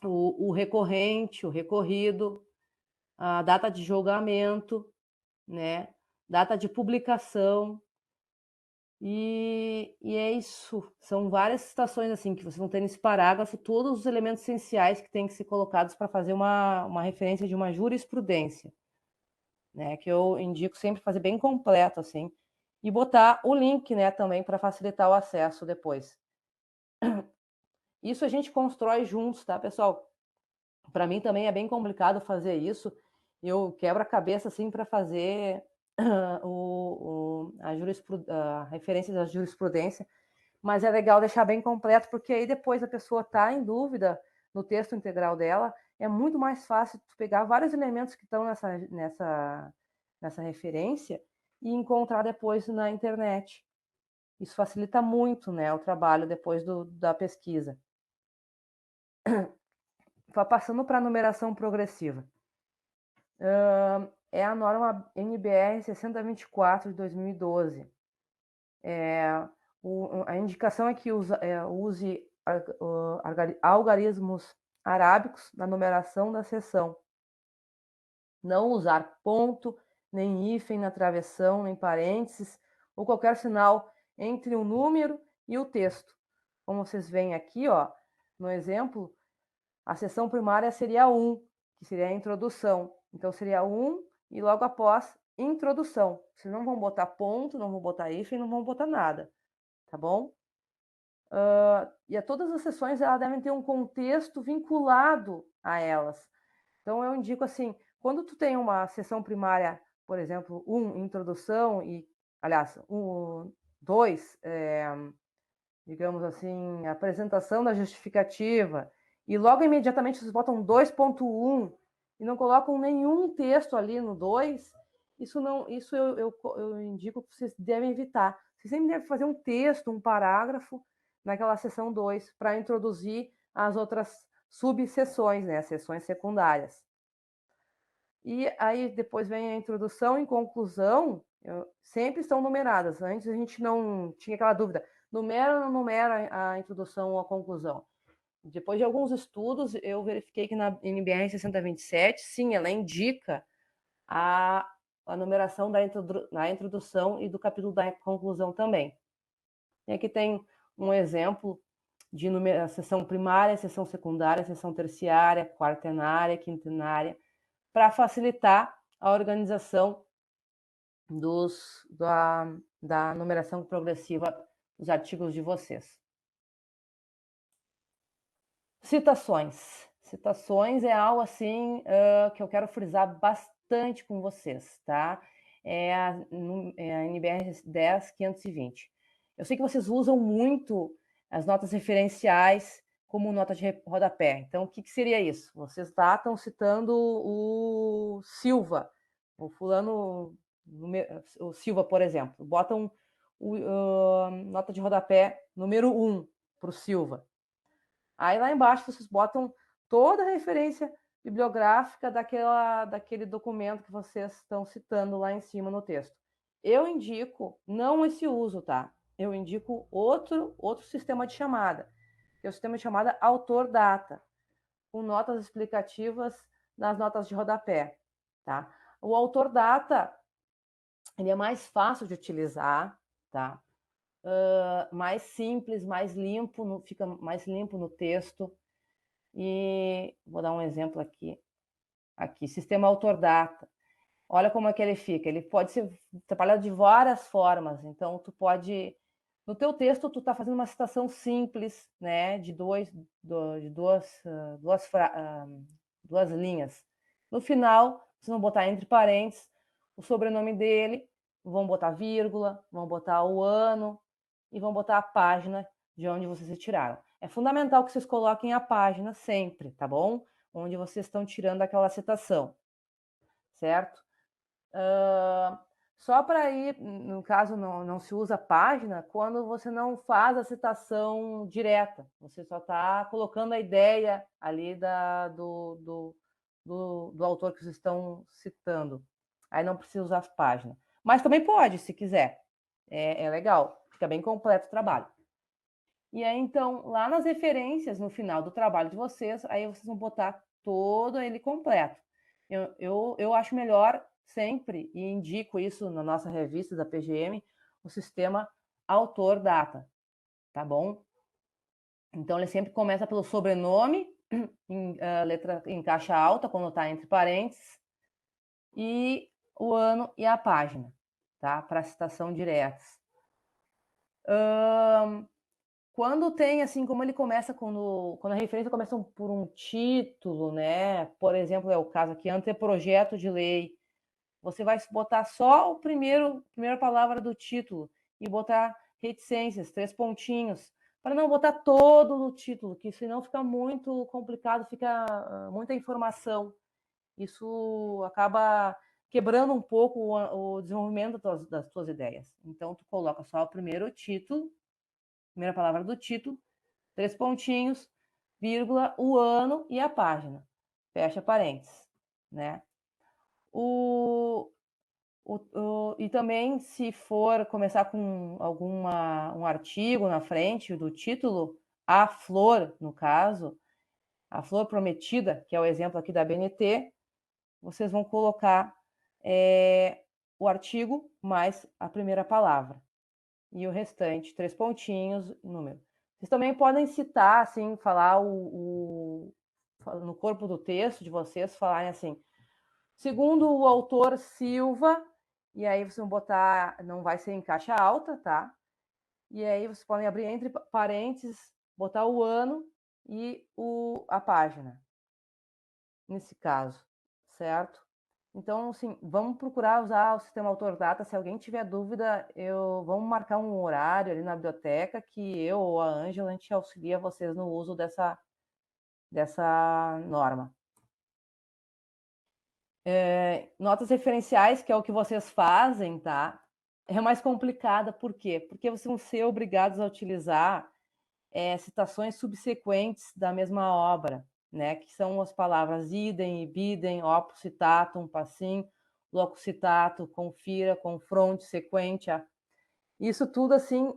o recorrente, o recorrido, a data de julgamento, né? Data de publicação. E é isso. São várias citações assim que vocês vão ter nesse parágrafo, todos os elementos essenciais que têm que ser colocados para fazer uma referência de uma jurisprudência, né? Que eu indico sempre fazer bem completo, assim, e botar o link, né, também para facilitar o acesso depois. Isso a gente constrói juntos, tá, pessoal? Para mim também é bem complicado fazer isso. Eu quebro a cabeça assim para fazer a referência da jurisprudência, mas é legal deixar bem completo, porque aí depois a pessoa está em dúvida no texto integral dela, é muito mais fácil tu pegar vários elementos que estão nessa referência e encontrar depois na internet. Isso facilita muito, né, o trabalho depois da pesquisa. Passando para a numeração progressiva. É a norma NBR 6024 de 2012. A indicação é que use algarismos arábicos na numeração da seção. Não usar ponto, nem hífen na travessão, nem parênteses, ou qualquer sinal entre o número e o texto. Como vocês veem aqui, ó, no exemplo, a seção primária seria 1, que seria a introdução. Então, seria 1 e logo após, introdução. Vocês não vão botar ponto, não vão botar hífen, não vão botar nada, tá bom? E todas as sessões elas devem ter um contexto vinculado a elas. Então, eu indico assim, quando tu tem uma sessão primária, por exemplo, 1, introdução, e, aliás, 2, digamos assim, apresentação da justificativa, e logo imediatamente vocês botam 2.1 e não colocam nenhum texto ali no 2, isso eu indico que vocês devem evitar. Vocês sempre devem fazer um texto, um parágrafo naquela seção 2 para introduzir as outras subseções, né, as seções secundárias. E aí depois vem a introdução e conclusão, sempre estão numeradas. Antes a gente não tinha aquela dúvida, numera ou não numera a introdução ou a conclusão? Depois de alguns estudos, eu verifiquei que na NBR 6027, sim, ela indica a numeração da introdução e do capítulo da conclusão também. E aqui tem um exemplo de seção primária, seção secundária, seção terciária, quaternária, quintenária, para facilitar a organização da numeração progressiva dos artigos de vocês. Citações. Citações é algo assim que eu quero frisar bastante com vocês, tá? É a NBR 10.520. Eu sei que vocês usam muito as notas referenciais como nota de rodapé. Então, o que seria isso? Vocês estão citando o Silva, o fulano, o Silva, por exemplo. Botam nota de rodapé número 1 para o Silva. Aí lá embaixo vocês botam toda a referência bibliográfica daquele documento que vocês estão citando lá em cima no texto. Eu indico não esse uso, tá? Eu indico outro sistema de chamada, que é o sistema de chamada autor-data, com notas explicativas nas notas de rodapé, tá? O autor-data, ele é mais fácil de utilizar, tá? Mais simples, mais limpo, fica mais limpo no texto. E vou dar um exemplo aqui. Aqui, sistema autor-data. Olha como é que ele fica. Ele pode ser trabalhado de várias formas. Então, tu pode... No teu texto, tu está fazendo uma citação simples, né? De duas linhas. No final, vocês vão botar entre parênteses o sobrenome dele, vão botar vírgula, vão botar o ano e vão botar a página de onde vocês retiraram. É fundamental que vocês coloquem a página sempre, tá bom? Onde vocês estão tirando aquela citação, certo? Só para ir, no caso, não se usa página quando você não faz a citação direta. Você só está colocando a ideia ali do autor que vocês estão citando. Aí não precisa usar página. Mas também pode, se quiser. É legal, fica bem completo o trabalho. E aí, então, lá nas referências, no final do trabalho de vocês, aí vocês vão botar todo ele completo. Eu acho melhor sempre, e indico isso na nossa revista da PGM, o sistema autor-data, tá bom? Então, ele sempre começa pelo sobrenome, letra em caixa alta, quando está entre parênteses, e o ano e a página, tá? Para citação diretas. Quando tem, assim, como ele começa quando a referência começa por um título, né? Por exemplo, é o caso aqui, anteprojeto de lei. Você vai botar só a primeira palavra do título e botar reticências, 3 pontinhos, para não botar todo no título, que senão fica muito complicado, fica muita informação. Isso acaba quebrando um pouco o desenvolvimento das tuas ideias. Então, tu coloca só o primeiro título, primeira palavra do título, 3 pontinhos, vírgula, o ano e a página. Fecha parênteses, né? E também, se for começar com um artigo na frente do título, a flor, no caso, a flor prometida, que é o exemplo aqui da BNT, vocês vão colocar o artigo mais a primeira palavra. E o restante, 3 pontinhos, número. Vocês também podem citar, assim, falar no corpo do texto de vocês, falarem assim, segundo o autor Silva, e aí vocês vão botar, não vai ser em caixa alta, tá? E aí vocês podem abrir entre parênteses, botar o ano e a página, nesse caso, certo? Então, assim, vamos procurar usar o sistema AutorData. Se alguém tiver dúvida, vamos marcar um horário ali na biblioteca que eu ou a Ângela, a gente auxilia vocês no uso dessa norma. Notas referenciais, que é o que vocês fazem, tá? É mais complicada, por quê? Porque vocês vão ser obrigados a utilizar citações subsequentes da mesma obra, né? Que são as palavras idem, ibidem, opus citatum, passim, locus citatum, confira, confronte, sequentia. Isso tudo, assim,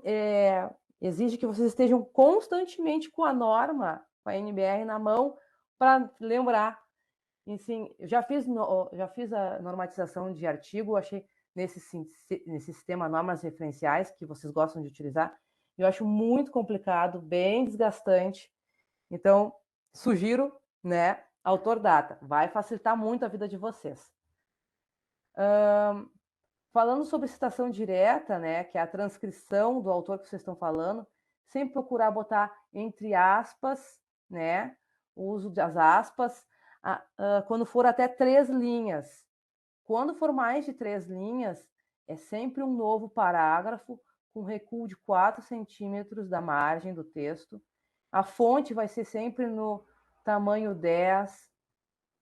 exige que vocês estejam constantemente com a norma, com a NBR na mão, para lembrar. E, sim, já fiz a normatização de artigo, achei nesse sistema normas referenciais que vocês gostam de utilizar, eu acho muito complicado, bem desgastante. Então, sugiro, né, AutorData, vai facilitar muito a vida de vocês. Falando sobre citação direta, né, que é a transcrição do autor que vocês estão falando, sempre procurar botar entre aspas, né, o uso das aspas, quando for até 3 linhas. Quando for mais de 3 linhas, é sempre um novo parágrafo com recuo de 4 centímetros da margem do texto. A fonte vai ser sempre no tamanho 10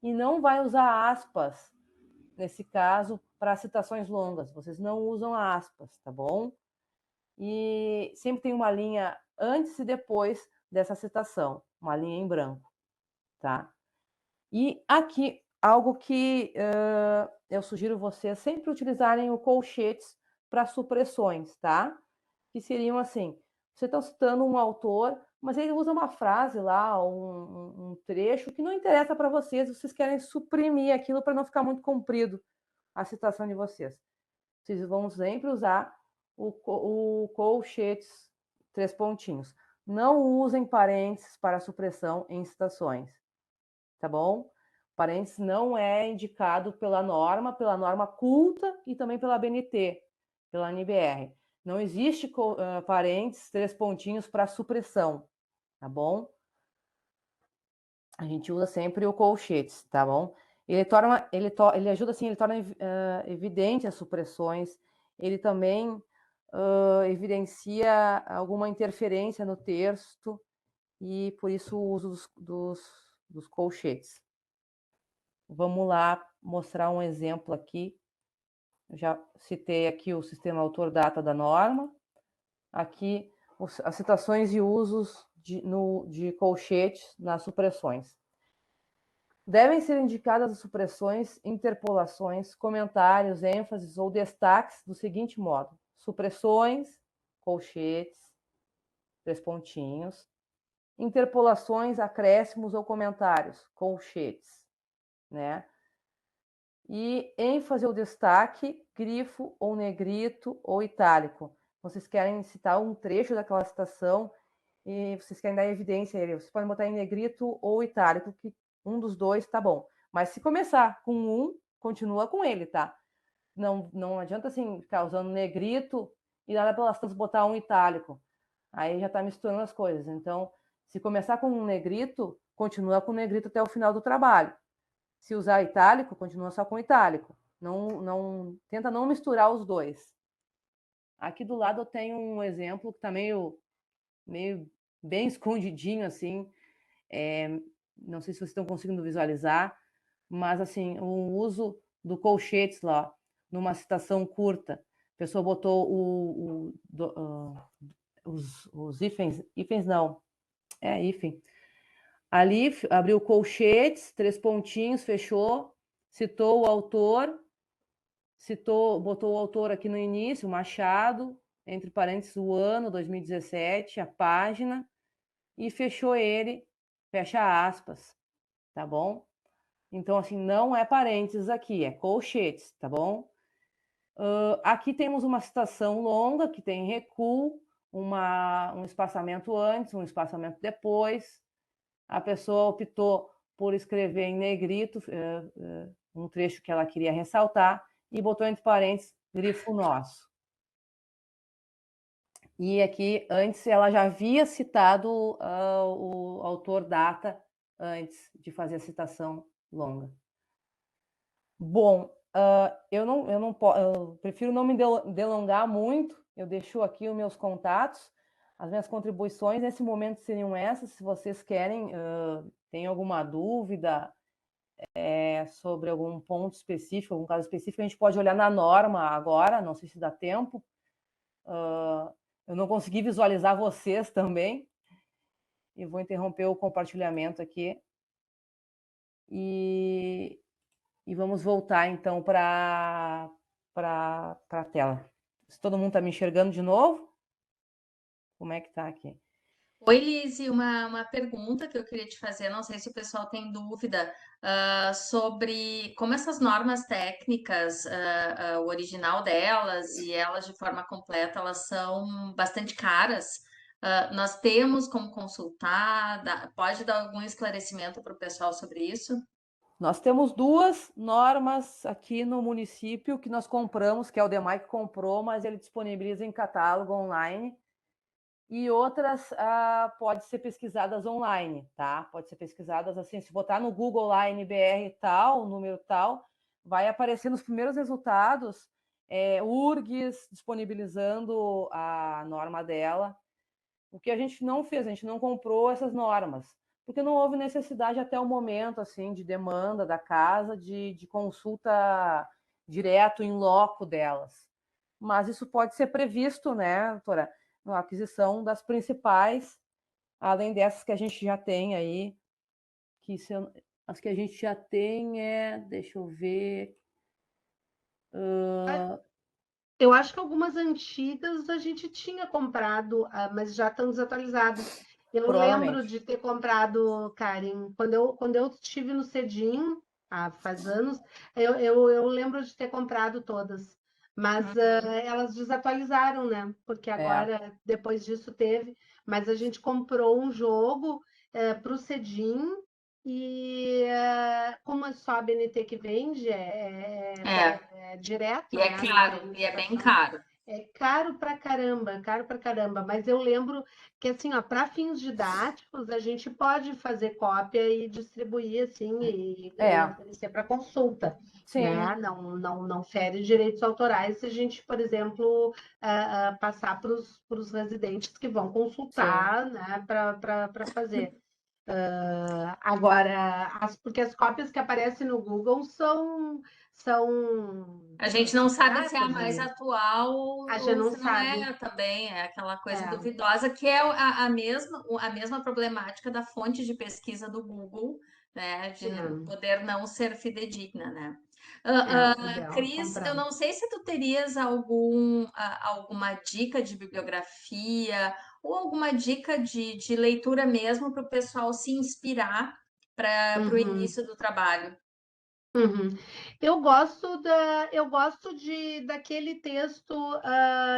e não vai usar aspas, nesse caso, para citações longas. Vocês não usam aspas, tá bom? E sempre tem uma linha antes e depois dessa citação, uma linha em branco, tá? E aqui, algo que eu sugiro vocês sempre utilizarem o colchetes para supressões, tá? Que seriam assim, você está citando um autor, mas ele usa uma frase lá, um trecho que não interessa para vocês querem suprimir aquilo para não ficar muito comprido a citação de vocês. Vocês vão sempre usar o colchetes, 3 pontinhos. Não usem parênteses para supressão em citações, tá bom? Parênteses não é indicado pela norma culta e também pela BNT, pela NBR. Não existe parênteses, 3 pontinhos para supressão, tá bom? A gente usa sempre o colchetes, tá bom? ele ajuda assim, ele torna evidente as supressões, ele também evidencia alguma interferência no texto e por isso o uso dos colchetes. Vamos lá mostrar um exemplo aqui. Eu já citei aqui o sistema autor-data da norma. Aqui as citações e usos de colchetes nas supressões. Devem ser indicadas as supressões, interpolações, comentários, ênfases ou destaques do seguinte modo: supressões, colchetes, 3 pontinhos, interpolações, acréscimos ou comentários, colchetes, né? E ênfase ou destaque, grifo ou negrito ou itálico. Vocês querem citar um trecho daquela citação e vocês querem dar evidência a ele. Vocês podem botar em negrito ou itálico, que um dos dois tá bom. Mas se começar com um, continua com ele, tá? Não adianta assim ficar usando negrito e nada pelas tantas botar um itálico. Aí já tá misturando as coisas. Então, se começar com um negrito, continua com negrito até o final do trabalho. Se usar itálico, continua só com itálico. Tenta não misturar os dois. Aqui do lado eu tenho um exemplo que está meio bem escondidinho, assim. Não sei se vocês estão conseguindo visualizar, mas assim, o uso do colchetes lá, numa citação curta. A pessoa botou os hífens não, hífen. Ali, abriu colchetes, 3 pontinhos, fechou, citou o autor, botou o autor aqui no início, Machado, entre parênteses, o ano, 2017, a página, e fechou ele, fecha aspas, tá bom? Então, assim, não é parênteses aqui, é colchetes, tá bom? Aqui temos uma citação longa, que tem recuo, um espaçamento antes, um espaçamento depois. A pessoa optou por escrever em negrito um trecho que ela queria ressaltar e botou entre parênteses grifo nosso. E aqui, antes, ela já havia citado o autor data antes de fazer a citação longa. Bom, eu prefiro não me delongar muito, eu deixo aqui os meus contatos. As minhas contribuições nesse momento seriam essas. Se vocês querem, tem alguma dúvida sobre algum ponto específico, algum caso específico, a gente pode olhar na norma agora, não sei se dá tempo. Eu não consegui visualizar vocês também. E vou interromper o compartilhamento aqui. E vamos voltar, então, para a tela. Se todo mundo está me enxergando de novo? Como é que está aqui? Oi, Lise, uma pergunta que eu queria te fazer, não sei se o pessoal tem dúvida, sobre como essas normas técnicas, o original delas e elas de forma completa, elas são bastante caras. Nós temos como consultar, pode dar algum esclarecimento para o pessoal sobre isso? Nós temos 2 normas aqui no município que nós compramos, que é o DEMAI que comprou, mas ele disponibiliza em catálogo online. E outras pode ser pesquisadas online, tá? Pode ser pesquisadas assim, se botar no Google lá NBR tal, número tal, vai aparecer nos primeiros resultados URGS disponibilizando a norma dela. O que a gente não fez, a gente não comprou essas normas, porque não houve necessidade até o momento, assim, de demanda da casa, de consulta direto em loco delas. Mas isso pode ser previsto, né, doutora? Na aquisição das principais, além dessas que a gente já tem aí, as que a gente já tem deixa eu ver. Eu acho que algumas antigas a gente tinha comprado, mas já estão desatualizadas. Eu lembro de ter comprado, Karen, quando eu estive no Cedim, faz anos, eu lembro de ter comprado todas. Mas elas desatualizaram, né? Porque agora, depois disso, teve. Mas a gente comprou um jogo para o Cedim e como é só a BNT que vende, é direto, E é né? caro, e é bem caro. É caro pra caramba, mas eu lembro que assim, ó, para fins didáticos, a gente pode fazer cópia e distribuir assim e É, oferecer para consulta, sim, né? Não fere direitos autorais se a gente, por exemplo, passar para os residentes que vão sim. consultar, né, para fazer. Agora, porque as cópias que aparecem no Google A gente não são sabe se é a baratas mais ali. atual A gente ou não se não sabe. é também, é aquela coisa É. duvidosa, que é a mesma problemática da fonte de pesquisa do Google, né, de É. poder não ser fidedigna, né? O ideal é Cris, eu comprar. não sei se tu terias alguma dica de bibliografia ou alguma dica de leitura mesmo para o pessoal se inspirar para o Uhum, início do trabalho. uhum. Eu gosto daquele texto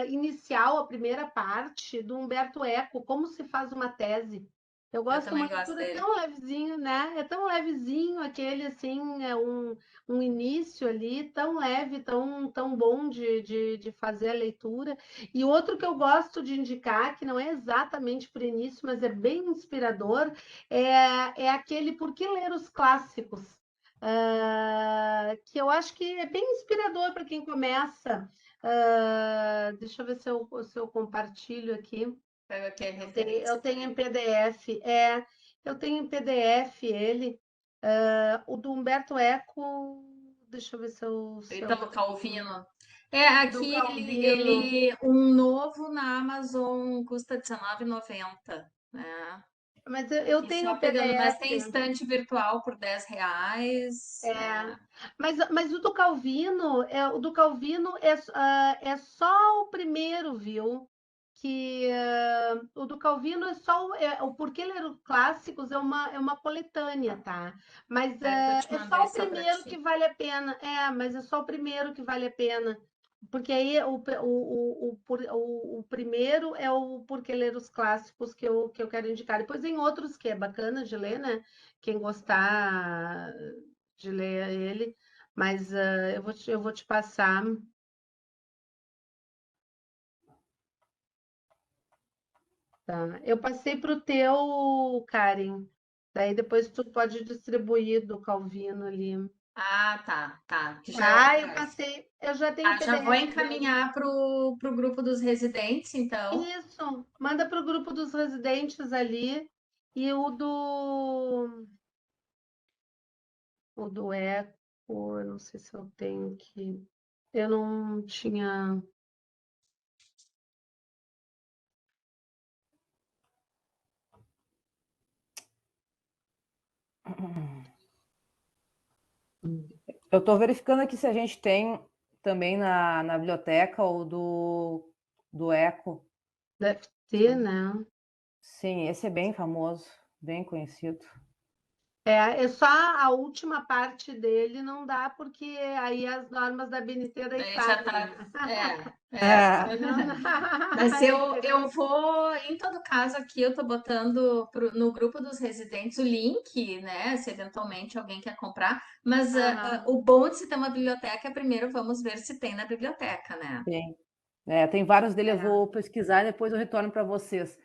inicial, a primeira parte, do Humberto Eco, Como se faz uma tese. Eu Eu gosto, é uma também gosto leitura dele. tão levezinho, né? É tão levezinho aquele, assim, um início ali, tão leve, tão bom de fazer a leitura. E outro que eu gosto de indicar, que não é exatamente para o início, mas é bem inspirador, é aquele Por que ler os clássicos? Que eu acho que é bem inspirador para quem começa. Deixa eu ver se eu compartilho aqui. Pega aqui a Eu referência tenho também. em PDF. Eu tenho em PDF ele. O do Humberto Eco. Deixa eu ver se eu Ítalo tenho. Calvino. É, Do aqui Calvino. um novo na Amazon custa R$19,90, né? Mas eu Aqui tenho só o pegando, mas PDF. tem estante virtual por R$10. É, mas o do Calvino é só o primeiro, viu? O do Calvino é só o Porquê Ler os Clássicos é uma coletânea, tá? Mas Eu te é mandei só o só para primeiro que ti. vale a pena. Mas é só o primeiro que vale a pena. Porque aí o primeiro é o Porquê Ler os Clássicos que eu quero indicar. Depois tem outros que é bacana de ler, né? Quem gostar de ler ele, mas eu vou te passar. Tá? Eu passei para o teu, Karen. Daí depois tu pode distribuir do Calvino ali. Ah, tá. Que já é o Tá, eu resto. passei, eu já tenho o Ah, já vou PDF dele. encaminhar pro grupo dos residentes, então. Isso, manda para o grupo dos residentes ali e o do Eco, eu não sei se eu tenho aqui. Eu não tinha. Eu estou verificando aqui se a gente tem também na biblioteca o do Eco. Deve ter, né? Sim, esse é bem famoso, bem conhecido. É só a última parte dele não dá, porque aí as normas da BNT daí Daí já sabem, tá. né? É. É. Senão, Mas é eu diferente. vou, em todo caso, aqui eu tô botando no grupo dos residentes o link, né? Se eventualmente alguém quer comprar. Mas Aham, o bom de se ter uma biblioteca é primeiro vamos ver se tem na biblioteca, né? Tem. Tem vários dele, eu é. vou pesquisar e depois eu retorno para vocês.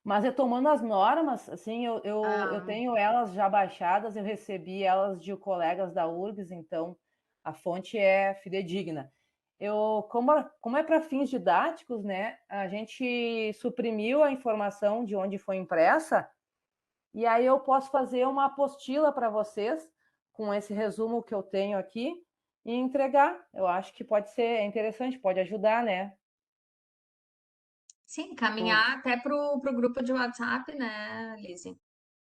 Mas retomando as normas, assim, eu Ah, tenho elas já baixadas, eu recebi elas de colegas da URGS, então a fonte é fidedigna. Como é para fins didáticos, né, a gente suprimiu a informação de onde foi impressa, e aí eu posso fazer uma apostila para vocês, com esse resumo que eu tenho aqui, e entregar. Eu acho que pode ser interessante, pode ajudar, né? Sim, caminhar até pro grupo de WhatsApp, né, Lizzie?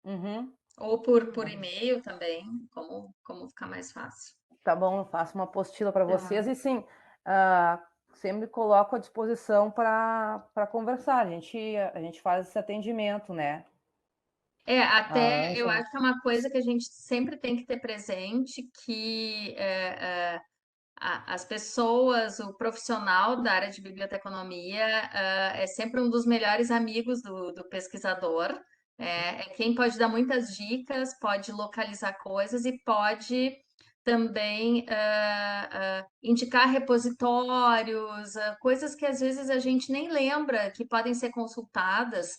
Uhum. Ou por e-mail também, como ficar mais fácil. Tá bom, eu faço uma apostila para vocês tá. e sim, ah, sempre coloco à disposição para conversar. A gente faz esse atendimento, né? Até eu Ângela. acho que é uma coisa que a gente sempre tem que ter presente, que as pessoas, o profissional da área de biblioteconomia, é sempre um dos melhores amigos do pesquisador. É quem pode dar muitas dicas, pode localizar coisas e pode também indicar repositórios, coisas que às vezes a gente nem lembra que podem ser consultadas,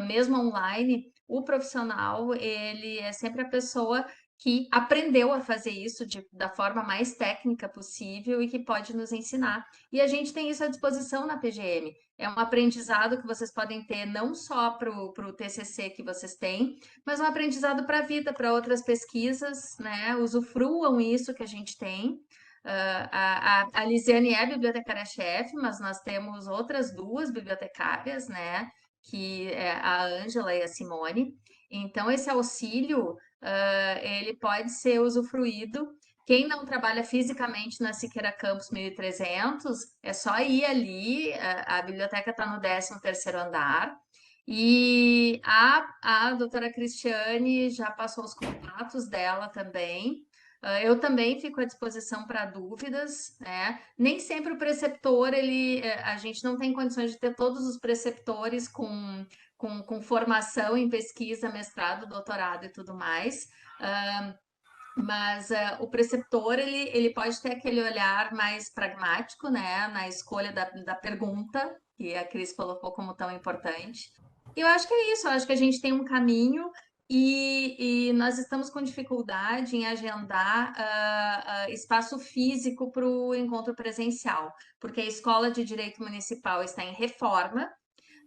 mesmo online. O profissional, ele é sempre a pessoa que aprendeu a fazer isso da forma mais técnica possível e que pode nos ensinar. E a gente tem isso à disposição na PGM. É um aprendizado que vocês podem ter não só para o TCC que vocês têm, mas um aprendizado para a vida, para outras pesquisas, né? Usufruam isso que a gente tem. A Lisiane é bibliotecária-chefe, mas nós temos outras duas bibliotecárias, né? Que é a Ângela e a Simone. Então, esse auxílio, ele pode ser usufruído. Quem não trabalha fisicamente na Siqueira Campus 1300, é só ir ali, a biblioteca está no 13º andar, e a doutora Cristiane já passou os contatos dela também. Eu também fico à disposição para dúvidas, né? Nem sempre o preceptor, a gente não tem condições de ter todos os preceptores com formação em pesquisa, mestrado, doutorado e tudo mais. Mas o preceptor, ele pode ter aquele olhar mais pragmático, né? Na escolha da pergunta, que a Cris colocou como tão importante. E eu acho que é isso, eu acho que a gente tem um caminho e nós estamos com dificuldade em agendar espaço físico para o encontro presencial, porque a Escola de Direito Municipal está em reforma.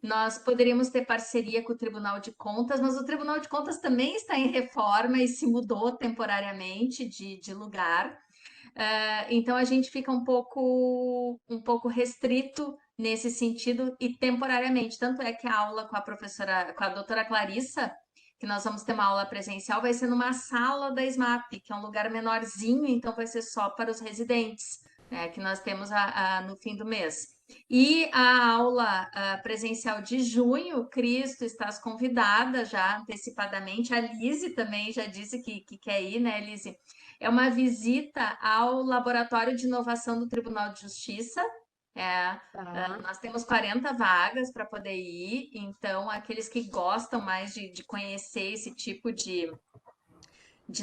Nós poderíamos ter parceria com o Tribunal de Contas, mas o Tribunal de Contas também está em reforma e se mudou temporariamente de lugar. Então a gente fica um pouco restrito nesse sentido e temporariamente. Tanto é que a aula com a doutora Clarissa, que nós vamos ter uma aula presencial, vai ser numa sala da SMAP, que é um lugar menorzinho, então vai ser só para os residentes, né, que nós temos no fim do mês. E a aula presencial de junho, Cristo, estás convidada já antecipadamente. A Lise também já disse que quer ir, né, Lise? É uma visita ao Laboratório de Inovação do Tribunal de Justiça. Nós temos 40 vagas para poder ir, então aqueles que gostam mais de conhecer esse tipo de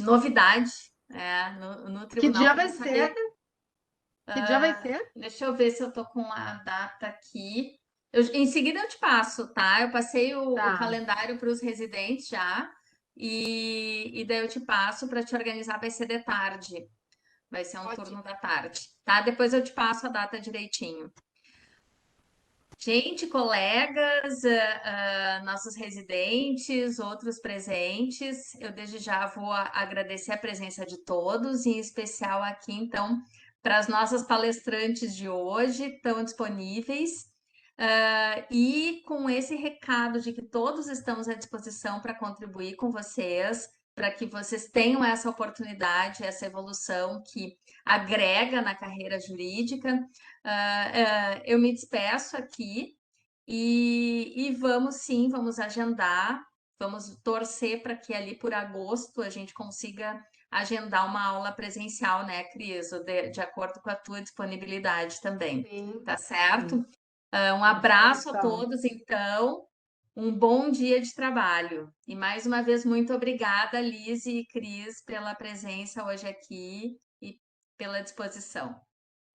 novidade no Que tribunal, dia para vai ser? saber. Que dia vai ser? Deixa eu ver se eu tô com a data aqui. Em seguida eu te passo, tá? Eu passei o Tá, calendário para os residentes já, e daí eu te passo para te organizar. Vai ser de tarde, vai ser um turno ótimo. da tarde, tá? Depois eu te passo a data direitinho. Gente, colegas, nossos residentes, outros presentes, eu desde já vou agradecer a presença de todos, em especial aqui, então, para as nossas palestrantes de hoje, estão disponíveis. E com esse recado de que todos estamos à disposição para contribuir com vocês, para que vocês tenham essa oportunidade, essa evolução que agrega na carreira jurídica. Eu me despeço aqui e vamos sim, vamos agendar, vamos torcer para que ali por agosto a gente consiga agendar uma aula presencial, né, Cris? De acordo com a tua disponibilidade também, Sim, tá certo? sim. Um À abraço a disposição. todos, então. Um bom dia de trabalho. E mais uma vez, muito obrigada, Liz e Cris, pela presença hoje aqui e pela disposição.